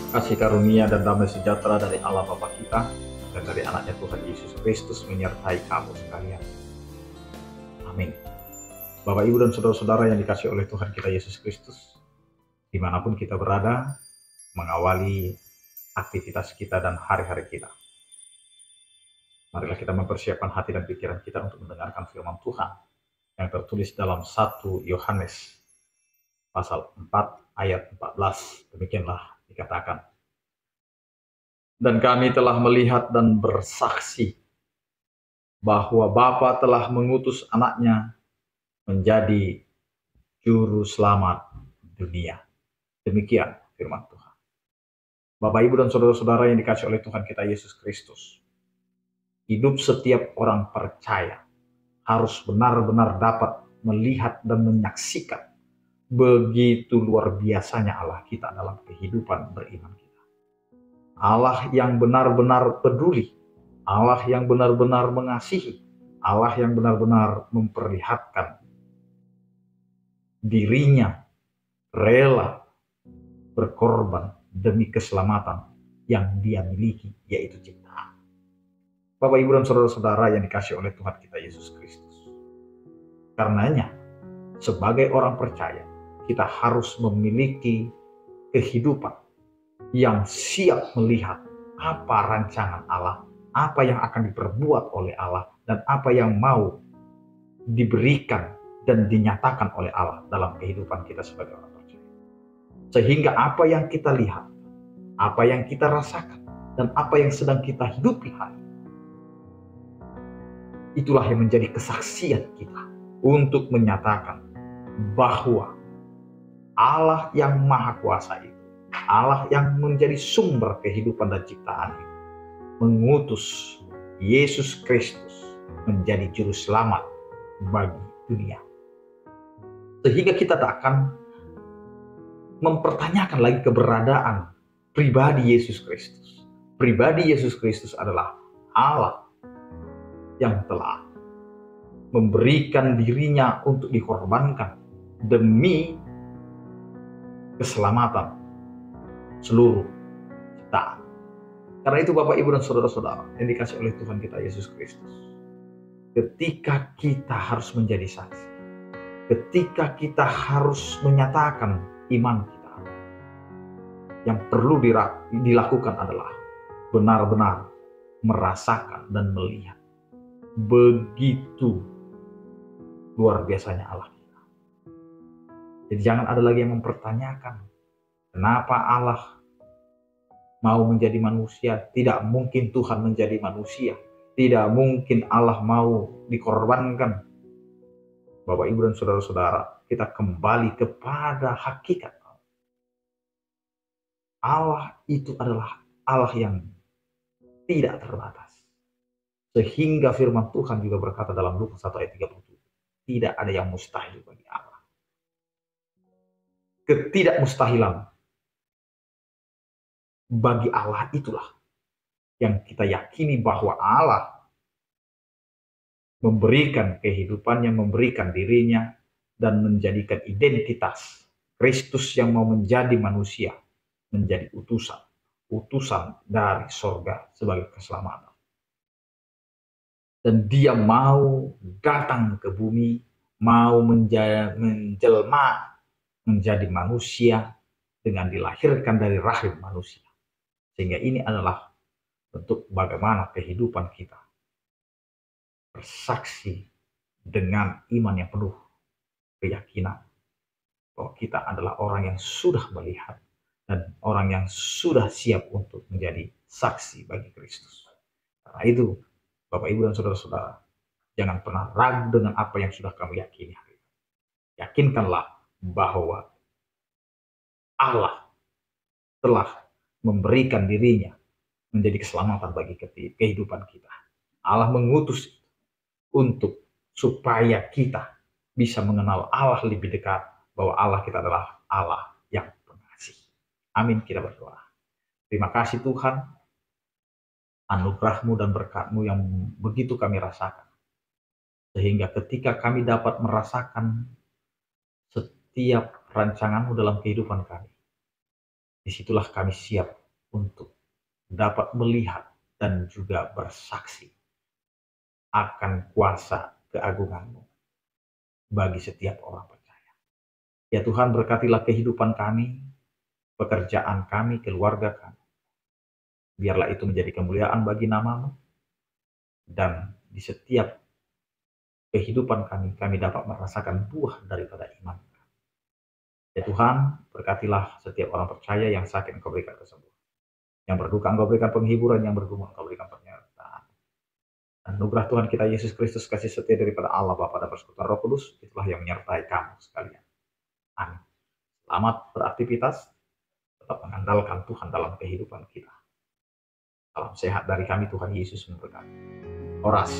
Kasih karunia dan damai sejahtera dari Allah Bapa kita dan dari anaknya Tuhan Yesus Kristus menyertai kamu sekalian. Amin. Bapak, Ibu, dan saudara-saudara yang dikasihi oleh Tuhan kita Yesus Kristus, dimanapun kita berada, mengawali aktivitas kita dan hari-hari kita. Marilah kita mempersiapkan hati dan pikiran kita untuk mendengarkan firman Tuhan yang tertulis dalam 1 Yohanes pasal 4 ayat 14. Demikianlah dikatakan. Dan kami telah melihat dan bersaksi bahwa Bapa telah mengutus anaknya menjadi juru selamat dunia. Demikian firman Tuhan. Bapak, Ibu, dan saudara-saudara yang dikasihi oleh Tuhan kita Yesus Kristus, hidup setiap orang percaya harus benar-benar dapat melihat dan menyaksikan begitu luar biasanya Allah kita dalam kehidupan beriman kita. Allah yang benar-benar peduli, Allah yang benar-benar mengasihi, Allah yang benar-benar memperlihatkan dirinya rela berkorban demi keselamatan yang dia miliki, yaitu ciptaan. Bapak, Ibu, dan saudara-saudara yang dikasihi oleh Tuhan kita Yesus Kristus. Karenanya, sebagai orang percaya, kita harus memiliki kehidupan yang siap melihat apa rancangan Allah, apa yang akan diperbuat oleh Allah, dan apa yang mau diberikan dan dinyatakan oleh Allah dalam kehidupan kita sebagai orang percaya. Sehingga apa yang kita lihat, apa yang kita rasakan, dan apa yang sedang kita hidupi hari ini, itulah yang menjadi kesaksian kita untuk menyatakan bahwa Allah yang Maha Kuasa itu, Allah yang menjadi sumber kehidupan dan ciptaan itu, mengutus Yesus Kristus menjadi juru selamat bagi dunia. Sehingga kita tak akan mempertanyakan lagi keberadaan pribadi Yesus Kristus. Pribadi Yesus Kristus adalah Allah yang telah memberikan dirinya untuk dikorbankan demi keselamatan seluruh ciptaan. Karena itu Bapak, Ibu, dan saudara-saudara yang dikasihi oleh Tuhan kita Yesus Kristus, ketika kita harus menjadi saksi, ketika kita harus menyatakan iman kita, yang perlu dilakukan adalah benar-benar merasakan dan melihat begitu luar biasanya Allah kita. Jadi jangan ada lagi yang mempertanyakan kenapa Allah mau menjadi manusia. Tidak mungkin Tuhan menjadi manusia. Tidak mungkin Allah mau dikorbankan. Bapak, Ibu, dan saudara-saudara, kita kembali kepada hakikat. Allah itu adalah Allah yang tidak terbatas. Sehingga firman Tuhan juga berkata dalam Lukas 1 ayat 37, tidak ada yang mustahil bagi Allah. Ketidakmustahilan bagi Allah itulah yang kita yakini bahwa Allah memberikan kehidupannya, memberikan dirinya, dan menjadikan identitas Kristus yang mau menjadi manusia, menjadi utusan dari sorga sebagai keselamatan. Dan dia mau datang ke bumi, mau menjelma menjadi manusia dengan dilahirkan dari rahim manusia. Sehingga ini adalah bentuk bagaimana kehidupan kita bersaksi dengan iman yang penuh keyakinan bahwa kita adalah orang yang sudah melihat dan orang yang sudah siap untuk menjadi saksi bagi Kristus. Karena itu, Bapak, Ibu, dan saudara-saudara, jangan pernah ragu dengan apa yang sudah kamu yakini. Yakinkanlah bahwa Allah telah memberikan dirinya menjadi keselamatan bagi kehidupan kita. Allah mengutus untuk supaya kita bisa mengenal Allah lebih dekat, bahwa Allah kita adalah Allah yang pengasih. Amin, kita berdoa. Terima kasih Tuhan, anugerah-Mu dan berkat-Mu yang begitu kami rasakan. Sehingga ketika kami dapat merasakan setiap rancangan-Mu dalam kehidupan kami, disitulah kami siap untuk dapat melihat dan juga bersaksi akan kuasa keagungan-Mu bagi setiap orang percaya. Ya Tuhan, berkatilah kehidupan kami, pekerjaan kami, keluarga kami. Biarlah itu menjadi kemuliaan bagi nama-Mu, dan di setiap kehidupan kami, kami dapat merasakan buah daripada iman. Ya Tuhan, berkatilah setiap orang percaya yang sakit, Engkau berikan kesembuhan. Yang berduka, Engkau berikan penghiburan. Yang bergumul, Engkau berikan penyertaan. Anugerah Tuhan kita Yesus Kristus, kasih setia daripada Allah Bapa dan persekutuan Roh Kudus, itulah yang menyertai kamu sekalian. Amin. Selamat beraktivitas, tetap mengandalkan Tuhan dalam kehidupan kita. Salam sehat dari kami, Tuhan Yesus memberkati. Oras.